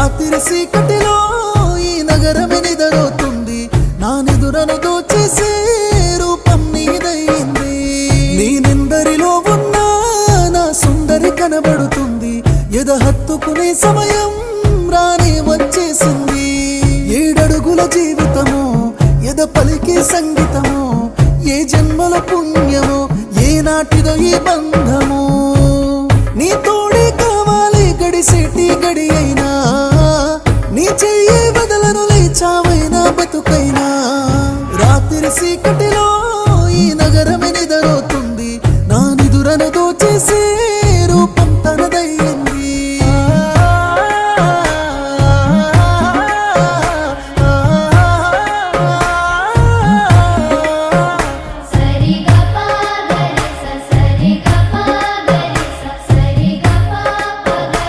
రాత్రి సీకటిలో ఈ నగరమే నిదరోతుంది, నా నిదురను దోచేసే రూపం నీదయింది. నేనెందరిలో ఉన్నా నా సుందరి కనబడుతుంది, ఎద హత్తుకునే సమయం రానే వచ్చేసింది. 7 అడుగుల జీవితము, ఎద పలికే సంగీతము, ఏ జన్మల పుణ్యమో, ఏ నాటిదో ఈ బంధము. నీ తోడే